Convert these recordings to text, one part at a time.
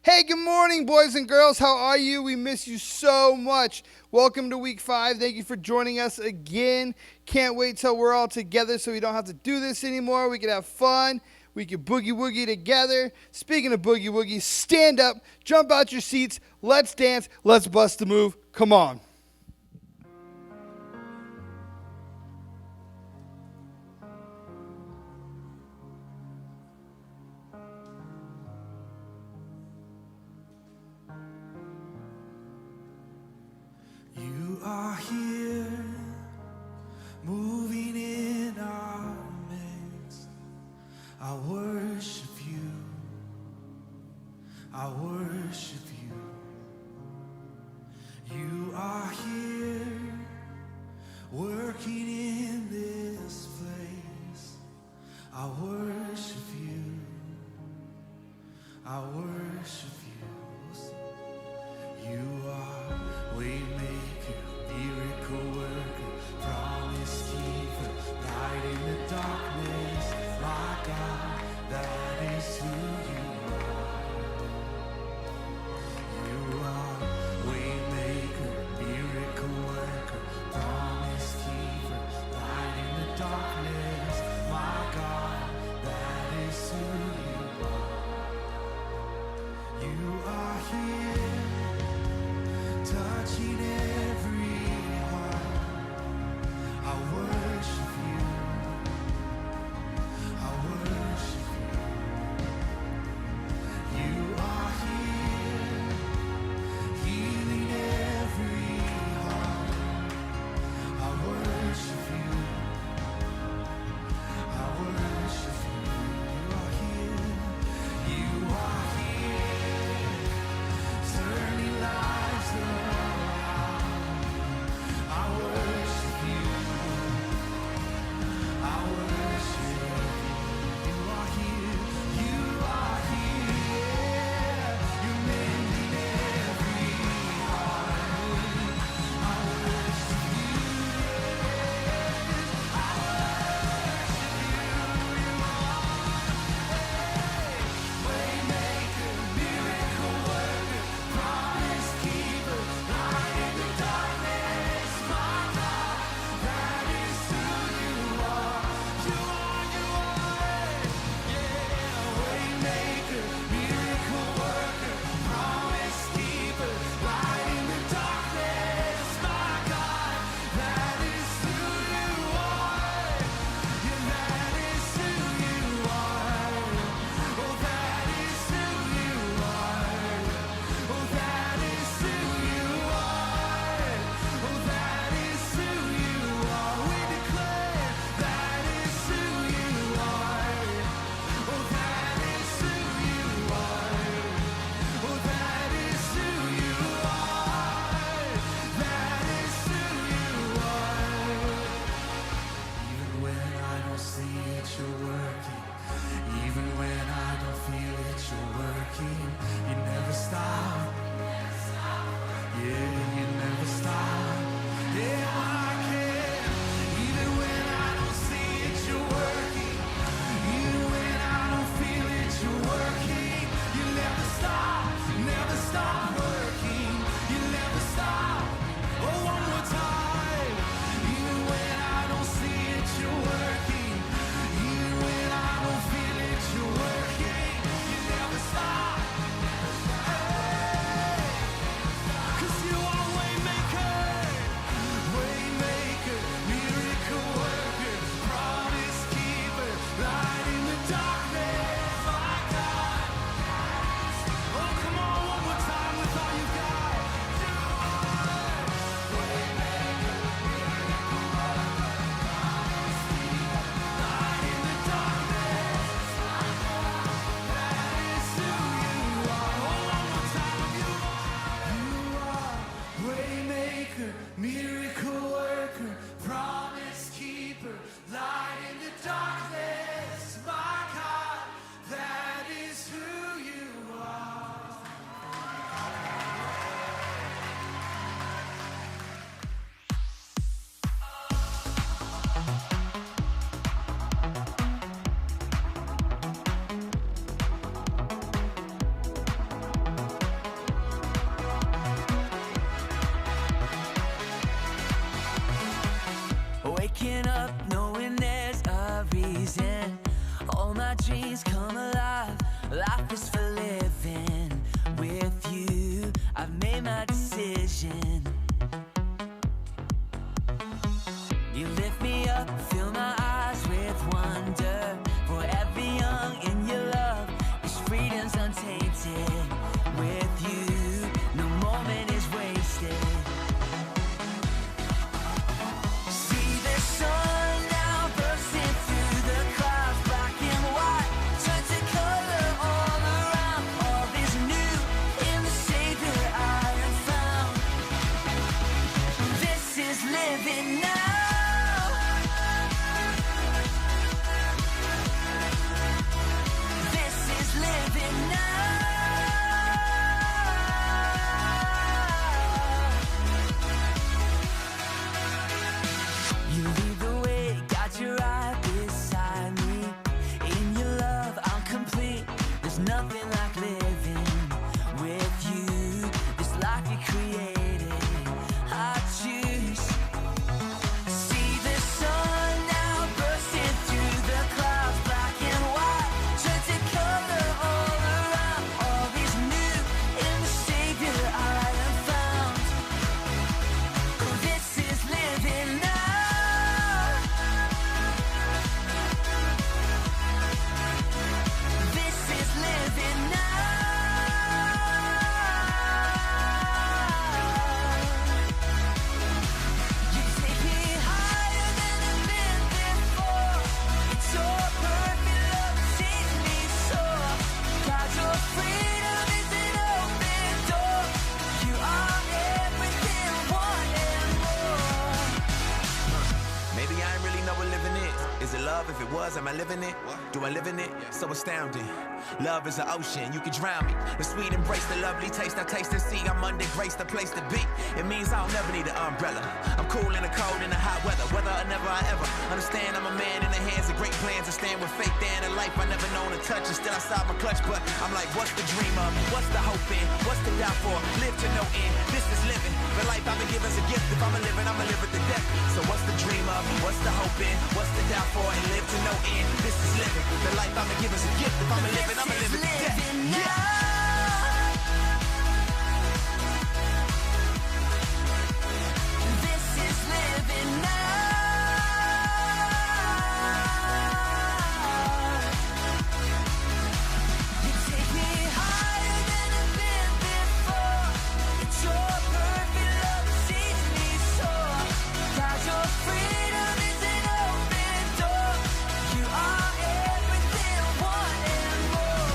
Hey, good morning, boys and girls. How are you? We miss you so much. Welcome to week 5. Thank you for joining us again. Can't wait till we're all together so we don't have to do this anymore. We can have fun. We can boogie woogie together. Speaking of boogie woogie, stand up, jump out your seats. Let's dance. Let's bust a move. Come on. You are here, moving in our midst. I worship you. I worship you. You are here, working in this place. I worship you. I worship you. You are waymaker, miracle worker, promise keeper, light in the darkness. My God, that is who you are. You are waymaker, miracle worker, promise keeper, light in the darkness. My God, that is who you are. You dreams come alive. Life is for living. With you, I've made my decision. You lift me up, fill my eyes with wonder. Forever young in your love, this freedom's untainted. With you, no moment is wasted. See the sun now bursting through the clouds. Black and white turn to color all around. All is new in the Savior I have found. This is living now. This is living now. You lead the way, got you right beside me. In your love, I'm complete. There's nothing like living with you. This life you created, I choose. See the sun now bursting through the clouds. Black and white turn to color all around. All is new in the Savior I have found. This is living now. This is living now. You take me higher than I've been before. It's your perfect love that sees me soar. God, your freedom is an open door. You are everything, one and more. Maybe I ain't really know what living is. Is it love? If it was, am I living it? Do I live in it? So astounding. Love is an ocean, you can drown me. The sweet embrace, the lovely taste, I taste and see. I'm under grace, the place to be. It means I'll never need an umbrella. I'm cool in the cold, in the hot weather. Whether or never I ever understand, I'm a man in the hands of great plans. I stand with faith there in a life I never known to touch. And still I saw my clutch, but I'm like, what's the dream of? What's the hope in? What's to die for? Live to no end. This is living. The life I've been given's a gift. If I'm a living, I'ma live it to death. So what's the dream of? What's the hope in? What's to die for? And live to no end. This is living. The life I've been given's a gift. If I'm a living, I'ma live it to death. This is living now. You take me higher than I've been before. It's your perfect love that sees me soar. God, your freedom is an open door. You are everything, one and more.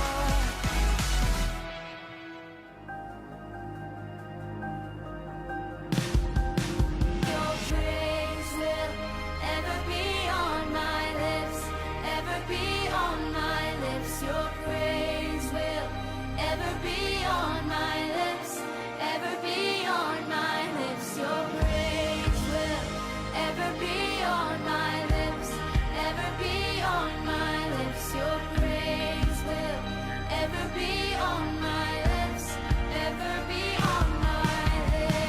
Your praise will ever be on my lips, ever be on my lips. Your praise will ever be on my lips, ever be on my lips. Your praise will ever be on my lips, ever be on my lips. Your praise will ever be on my lips, ever be on my lips.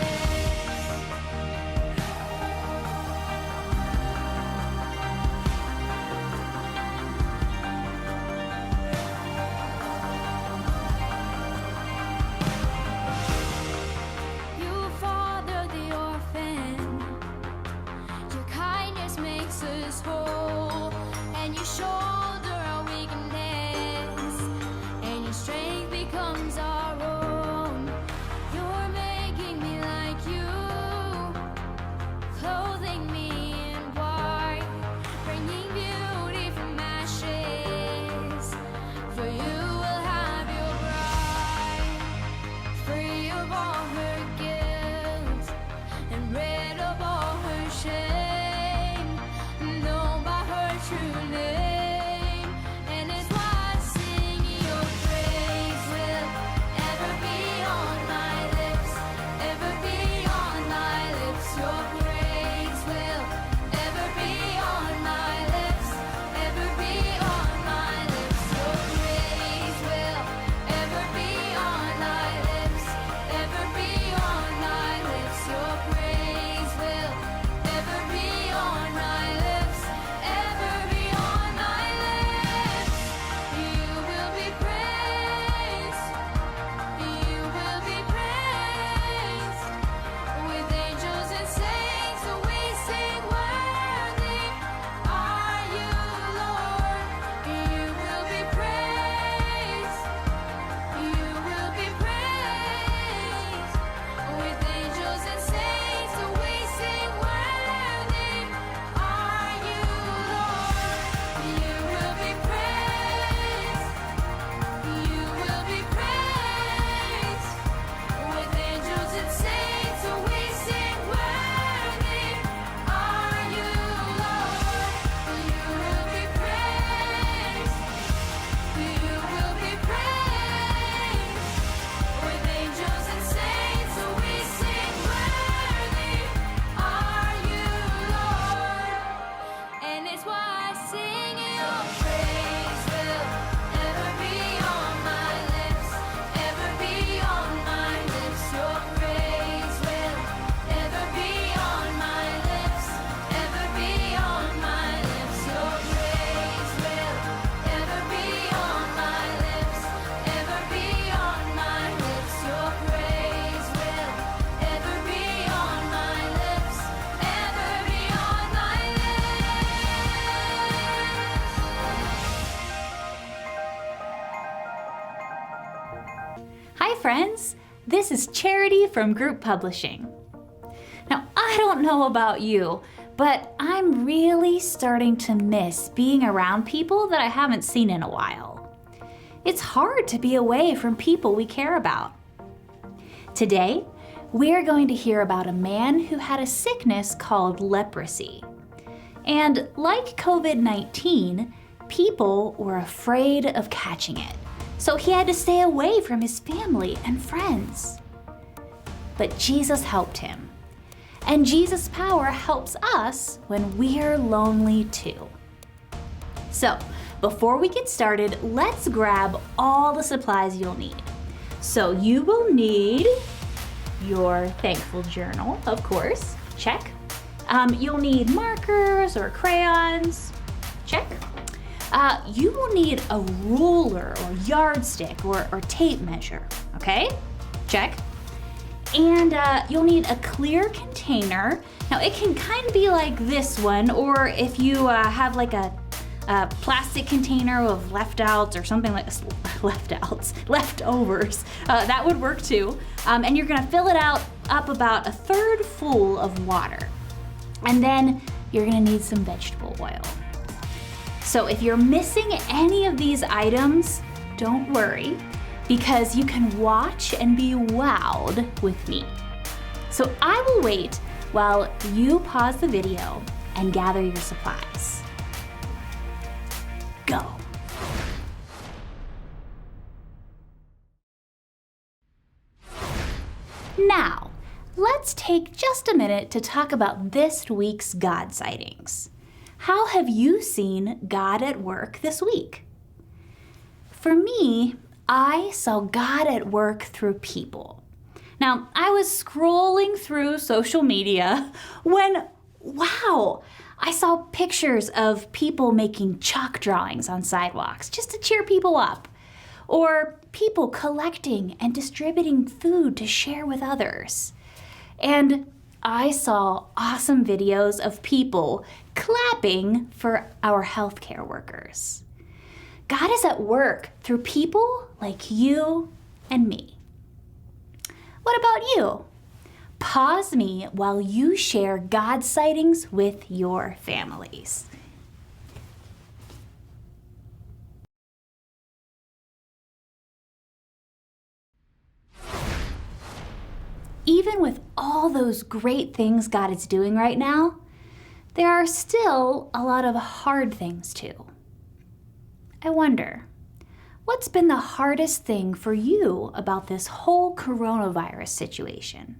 Hi friends, this is Charity from Group Publishing. Now, I don't know about you, but I'm really starting to miss being around people that I haven't seen in a while. It's hard to be away from people we care about. Today, we're going to hear about a man who had a sickness called leprosy. And like COVID-19, people were afraid of catching it. So he had to stay away from his family and friends. But Jesus helped him. And Jesus' power helps us when we're lonely too. So, before we get started, let's grab all the supplies you'll need. So you will need your thankful journal, of course, check. You'll need markers or crayons, check. You will need a ruler or yardstick or tape measure, okay? Check. And you'll need a clear container. Now it can kind of be like this one, or if you have like a plastic container of leftovers or something like leftovers, that would work too. And you're gonna fill it up about a third full of water. And then you're gonna need some vegetable oil. So if you're missing any of these items, don't worry, because you can watch and be wowed with me. So I will wait while you pause the video and gather your supplies. Go. Now, let's take just a minute to talk about this week's God sightings. How have you seen God at work this week? For me, I saw God at work through people. Now, I was scrolling through social media when, wow, I saw pictures of people making chalk drawings on sidewalks just to cheer people up, or people collecting and distributing food to share with others. And I saw awesome videos of people clapping for our healthcare workers. God is at work through people like you and me. What about you? Pause me while you share God sightings with your families. Even with all those great things God is doing right now, there are still a lot of hard things too. I wonder, what's been the hardest thing for you about this whole coronavirus situation?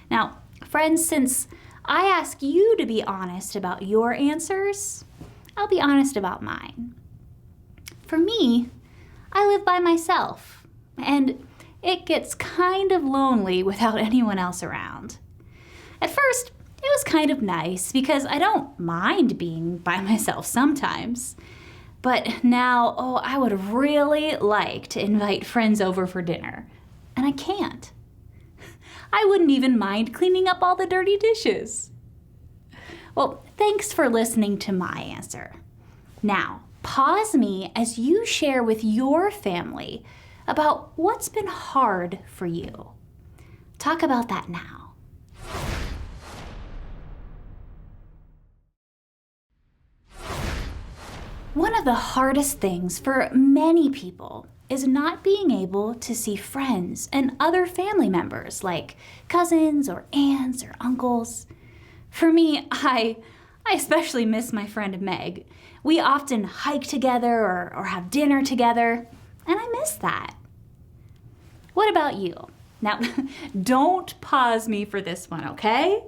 Now, friends, since I ask you to be honest about your answers, I'll be honest about mine. For me, I live by myself, and it gets kind of lonely without anyone else around. At first, it was kind of nice because I don't mind being by myself sometimes. But now, I would really like to invite friends over for dinner, and I can't. I wouldn't even mind cleaning up all the dirty dishes. Well, thanks for listening to my answer. Now, pause me as you share with your family about what's been hard for you. Talk about that now. One of the hardest things for many people is not being able to see friends and other family members like cousins or aunts or uncles. For me, I especially miss my friend Meg. We often hike together or have dinner together, and I miss that. What about you? Now, don't pause me for this one, okay?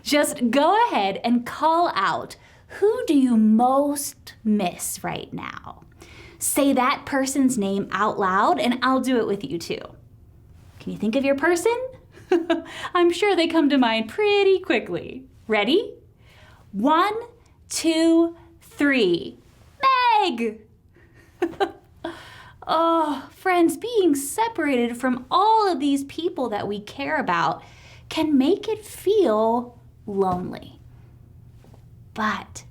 Just go ahead and call out, who do you most miss right now? Say that person's name out loud, and I'll do it with you too. Can you think of your person? I'm sure they come to mind pretty quickly. Ready? 1, 2, 3. Meg! Oh, friends, being separated from all of these people that we care about can make it feel lonely. But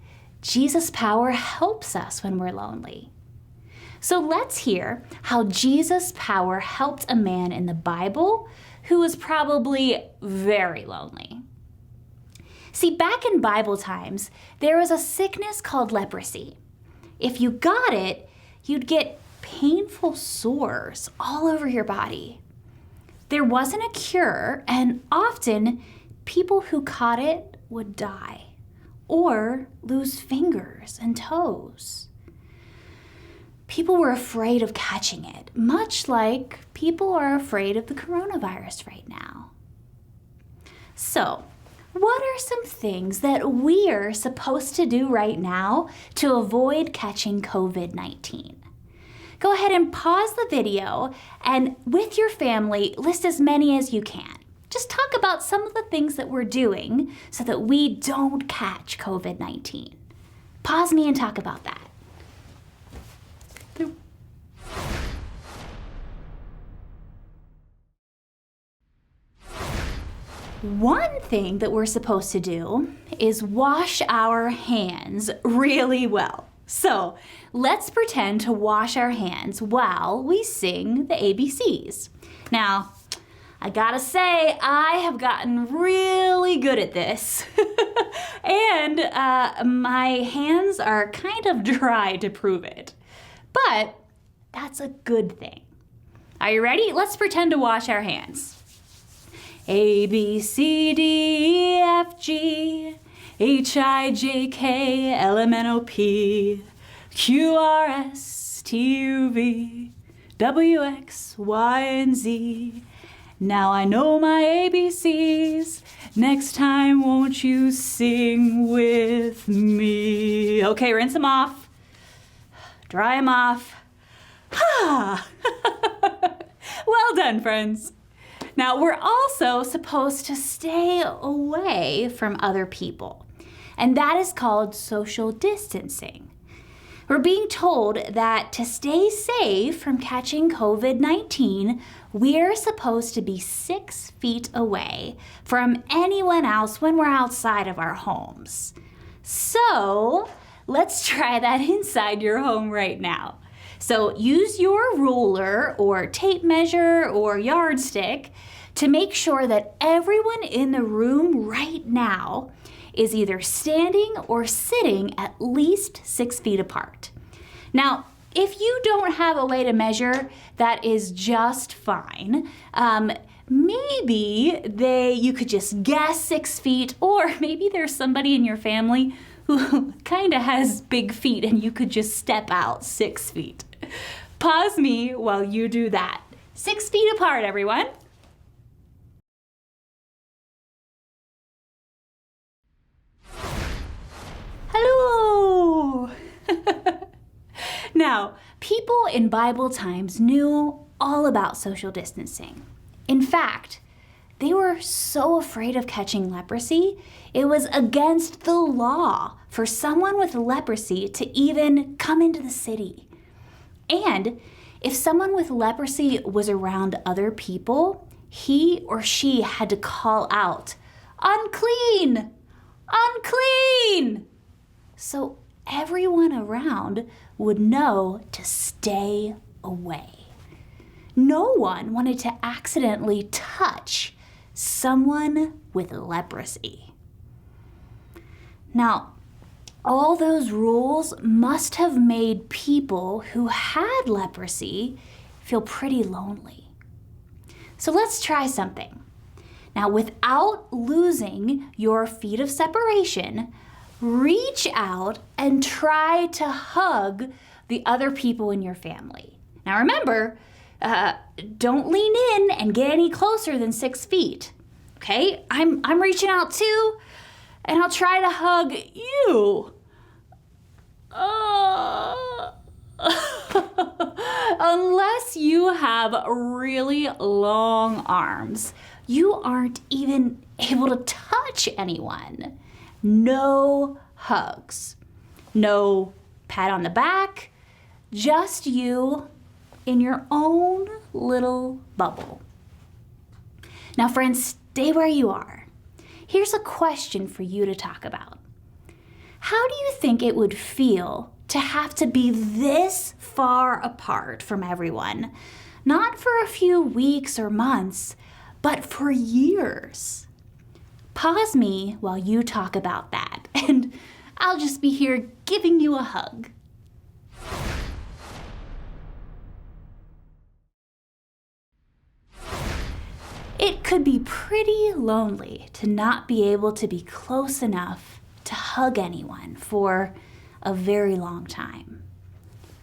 Jesus' power helps us when we're lonely. So let's hear how Jesus' power helped a man in the Bible who was probably very lonely. See, back in Bible times, there was a sickness called leprosy. If you got it, you'd get painful sores all over your body. There wasn't a cure, and often people who caught it would die or lose fingers and toes. People were afraid of catching it, much like people are afraid of the coronavirus right now. So, what are some things that we're supposed to do right now to avoid catching COVID-19? Go ahead and pause the video and with your family, list as many as you can. Just talk about some of the things that we're doing so that we don't catch COVID-19. Pause me and talk about that. One thing that we're supposed to do is wash our hands really well. So let's pretend to wash our hands while we sing the ABCs. Now, I gotta say, I have gotten really good at this. And my hands are kind of dry to prove it. But that's a good thing. Are you ready? Let's pretend to wash our hands. A, B, C, D, E, F, G, H, I, J, K, L, M, N, O, P, Q, R, S, T, U, V, W, X, Y, and Z. Now I know my ABCs. Next time, won't you sing with me? Okay, rinse them off. Dry them off. Well done, friends. Now, we're also supposed to stay away from other people, and that is called social distancing. We're being told that to stay safe from catching COVID-19, we're supposed to be 6 feet away from anyone else when we're outside of our homes. So, let's try that inside your home right now. So use your ruler or tape measure or yardstick to make sure that everyone in the room right now is either standing or sitting at least 6 feet apart. Now, if you don't have a way to measure, that is just fine. Maybe you could just guess 6 feet, or maybe there's somebody in your family who kind of has big feet and you could just step out 6 feet. Pause me while you do that. 6 feet apart, everyone. Hello! Now, people in Bible times knew all about social distancing. In fact, they were so afraid of catching leprosy, it was against the law for someone with leprosy to even come into the city. And if someone with leprosy was around other people, he or she had to call out, "Unclean! Unclean!" So everyone around would know to stay away. No one wanted to accidentally touch someone with leprosy. Now, all those rules must have made people who had leprosy feel pretty lonely. So let's try something. Now, without losing your feet of separation, reach out and try to hug the other people in your family. Now remember, don't lean in and get any closer than 6 feet. Okay, I'm reaching out too, and I'll try to hug you. Unless you have really long arms, you aren't even able to touch anyone. No hugs, no pat on the back, just you in your own little bubble. Now, friends, stay where you are. Here's a question for you to talk about. How do you think it would feel to have to be this far apart from everyone, not for a few weeks or months, but for years. Pause me while you talk about that, and I'll just be here giving you a hug. It could be pretty lonely to not be able to be close enough to hug anyone for a very long time.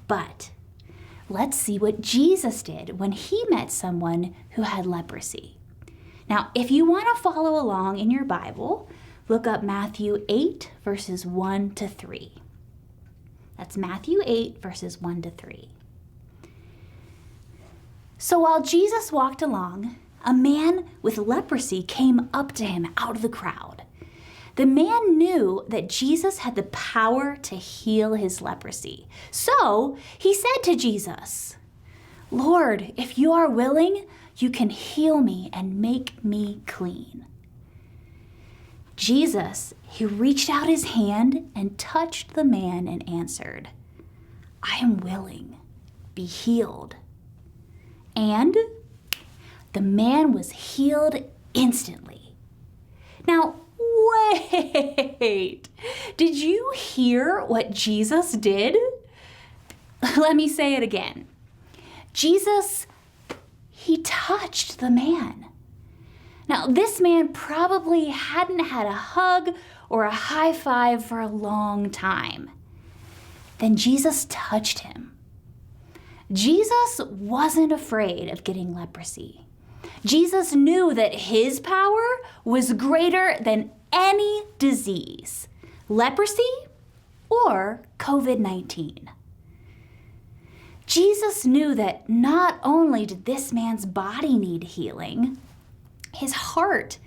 But let's see what Jesus did when he met someone who had leprosy. Now, if you want to follow along in your Bible, look up Matthew 8, verses 1 to 3. That's Matthew 8, verses 1 to 3. So while Jesus walked along, a man with leprosy came up to him out of the crowd. The man knew that Jesus had the power to heal his leprosy. So he said to Jesus, "Lord, if you are willing, you can heal me and make me clean." Jesus, he reached out his hand and touched the man and answered, "I am willing, be healed." And the man was healed instantly. Now, wait, did you hear what Jesus did? Let me say it again. Jesus, he touched the man. Now, this man probably hadn't had a hug or a high five for a long time. Then Jesus touched him. Jesus wasn't afraid of getting leprosy. Jesus knew that his power was greater than any disease, leprosy or COVID-19. Jesus knew that not only did this man's body need healing, his heart,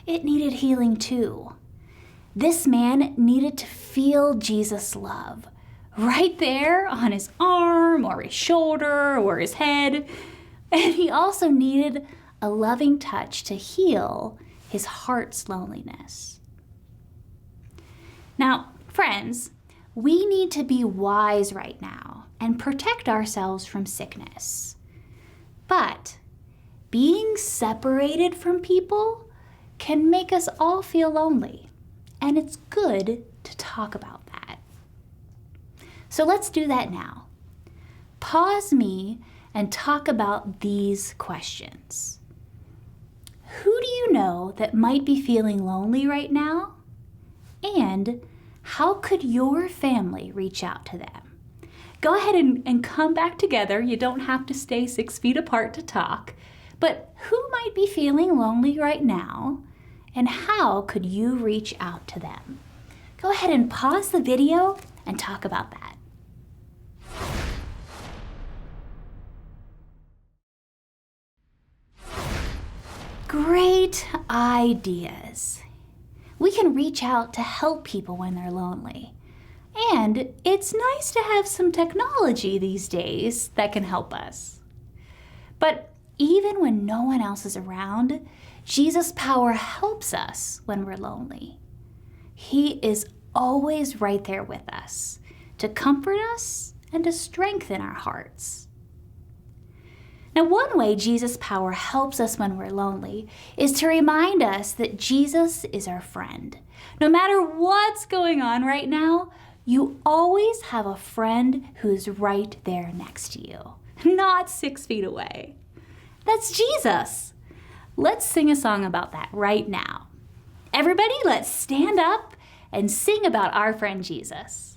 it needed healing too. This man needed to feel Jesus' love right there on his arm or his shoulder or his head. And he also needed a loving touch to heal his heart's loneliness. Now, friends, we need to be wise right now and protect ourselves from sickness. But being separated from people can make us all feel lonely, and it's good to talk about that. So let's do that now. Pause me and talk about these questions. Who do you know that might be feeling lonely right now? And how could your family reach out to them? Go ahead and come back together. You don't have to stay 6 feet apart to talk. But who might be feeling lonely right now? And how could you reach out to them? Go ahead and pause the video and talk about that. Great ideas. We can reach out to help people when they're lonely. And it's nice to have some technology these days that can help us. But even when no one else is around, Jesus' power helps us when we're lonely. He is always right there with us to comfort us and to strengthen our hearts. Now, one way Jesus' power helps us when we're lonely is to remind us that Jesus is our friend. No matter what's going on right now, you always have a friend who's right there next to you, not 6 feet away. That's Jesus. Let's sing a song about that right now. Everybody, let's stand up and sing about our friend Jesus.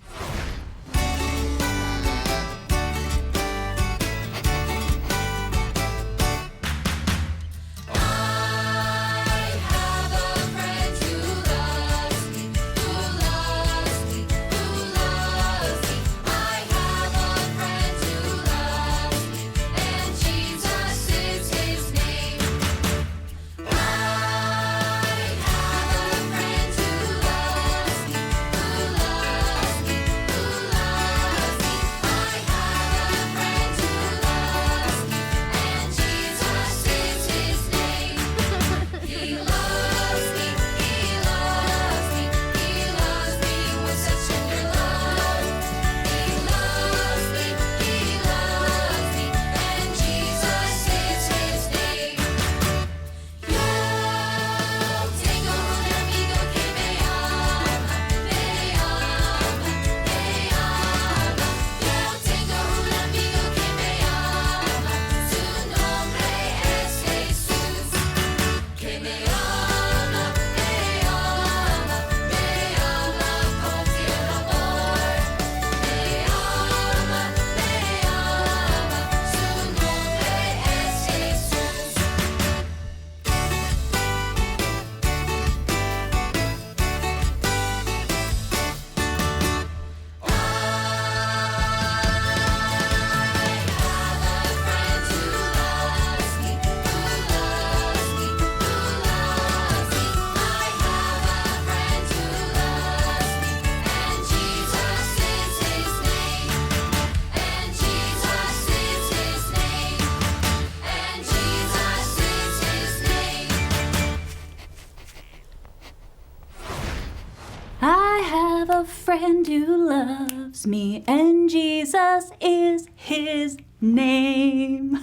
have a friend who loves me, and Jesus is his name.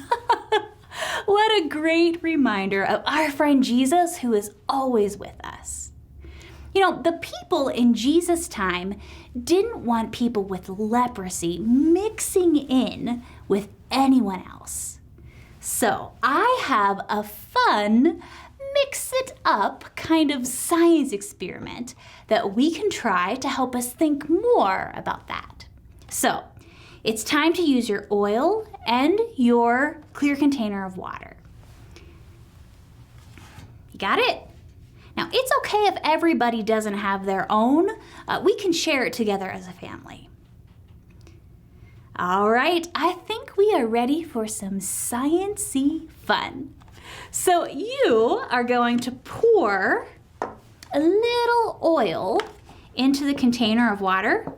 What a great reminder of our friend Jesus who is always with us. You know, the people in Jesus' time didn't want people with leprosy mixing in with anyone else. So I have a fun, mix it up kind of science experiment that we can try to help us think more about that. So it's time to use your oil and your clear container of water. You got it? Now, it's okay if everybody doesn't have their own. We can share it together as a family. All right, I think we are ready for some science-y fun. So you are going to pour a little oil into the container of water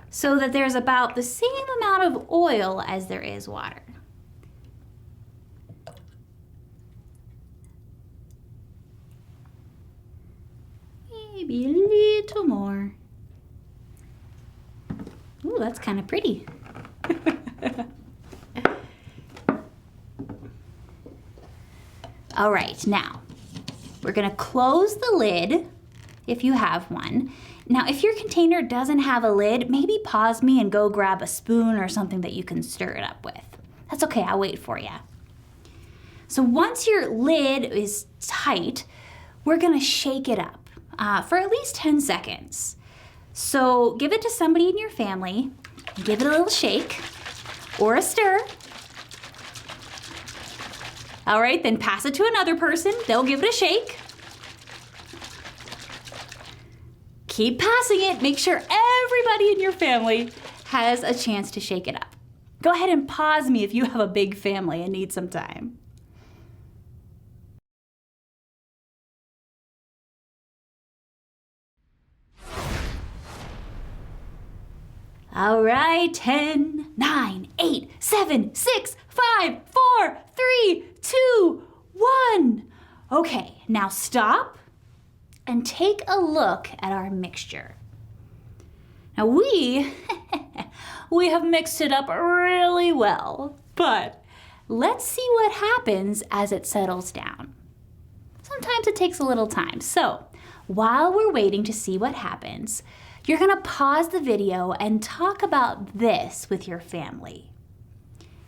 so that there's about the same amount of oil as there is water. Maybe a little more. Ooh, that's kind of pretty. All right, now we're gonna close the lid if you have one. Now, if your container doesn't have a lid, maybe pause me and go grab a spoon or something that you can stir it up with. That's okay, I'll wait for you. So once your lid is tight, we're gonna shake it up for at least 10 seconds. So give it to somebody in your family, give it a little shake or a stir. All right, then pass it to another person. They'll give it a shake. Keep passing it. Make sure everybody in your family has a chance to shake it up. Go ahead and pause me if you have a big family and need some time. All right, 10, 9, 8, 7, 6, 5, 4, 3, 2, 1. Okay, now stop and take a look at our mixture. Now we have mixed it up really well, but let's see what happens as it settles down. Sometimes it takes a little time, so while we're waiting to see what happens, you're gonna pause the video and talk about this with your family.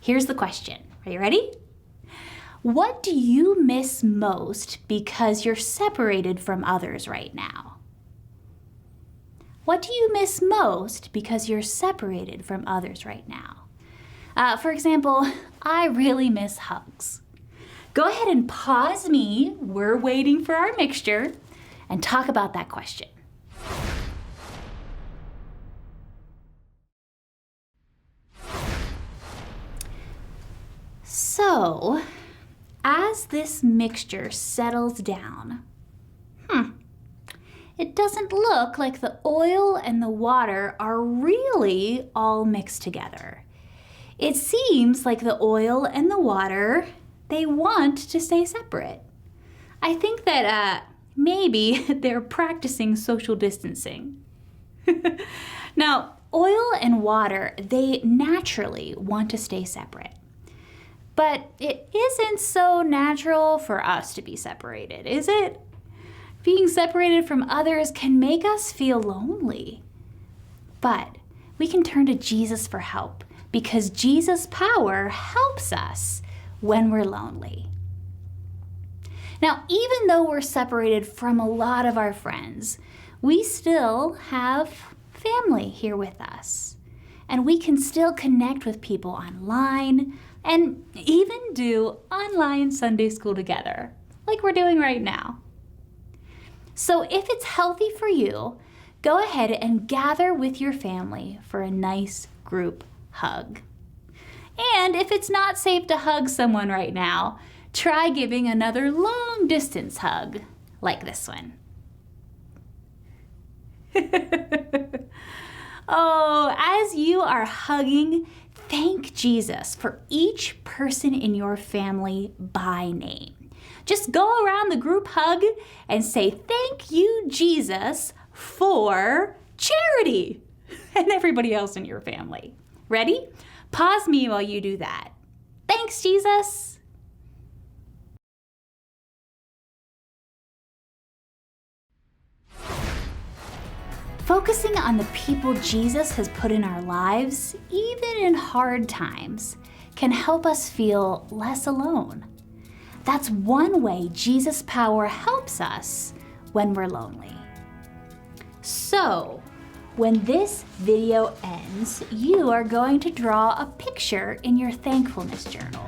Here's the question. Are you ready? What do you miss most because you're separated from others right now? What do you miss most because you're separated from others right now? For example, I really miss hugs. Go ahead and pause me. We're waiting for our mixture and talk about that question. So, as this mixture settles down, it doesn't look like the oil and the water are really all mixed together. It seems like the oil and the water, they want to stay separate. I think that maybe they're practicing social distancing. Now, oil and water, they naturally want to stay separate. But it isn't so natural for us to be separated, is it? Being separated from others can make us feel lonely. But we can turn to Jesus for help because Jesus' power helps us when we're lonely. Now, even though we're separated from a lot of our friends, we still have family here with us. And we can still connect with people online and even do online Sunday school together, like we're doing right now. So if it's healthy for you, go ahead and gather with your family for a nice group hug. And if it's not safe to hug someone right now, try giving another long distance hug, like this one. Oh, as you are hugging, thank Jesus for each person in your family by name. Just go around the group hug and say, thank you, Jesus, for Charity, and everybody else in your family. Ready? Pause me while you do that. Thanks, Jesus. Focusing on the people Jesus has put in our lives, even in hard times, can help us feel less alone. That's one way Jesus' power helps us when we're lonely. So, when this video ends, you are going to draw a picture in your thankfulness journal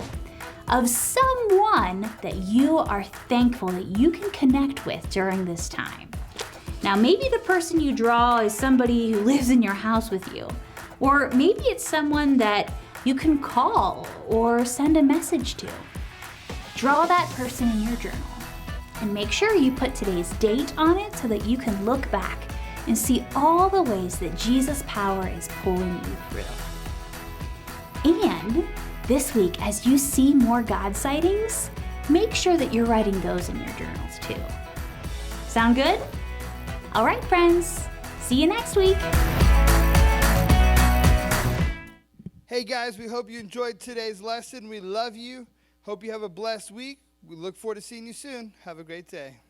of someone that you are thankful that you can connect with during this time. Now, maybe the person you draw is somebody who lives in your house with you, or maybe it's someone that you can call or send a message to. Draw that person in your journal and make sure you put today's date on it so that you can look back and see all the ways that Jesus' power is pulling you through. And this week, as you see more God sightings, make sure that you're writing those in your journals too. Sound good? All right, friends. See you next week. Hey guys, we hope you enjoyed today's lesson. We love you. Hope you have a blessed week. We look forward to seeing you soon. Have a great day.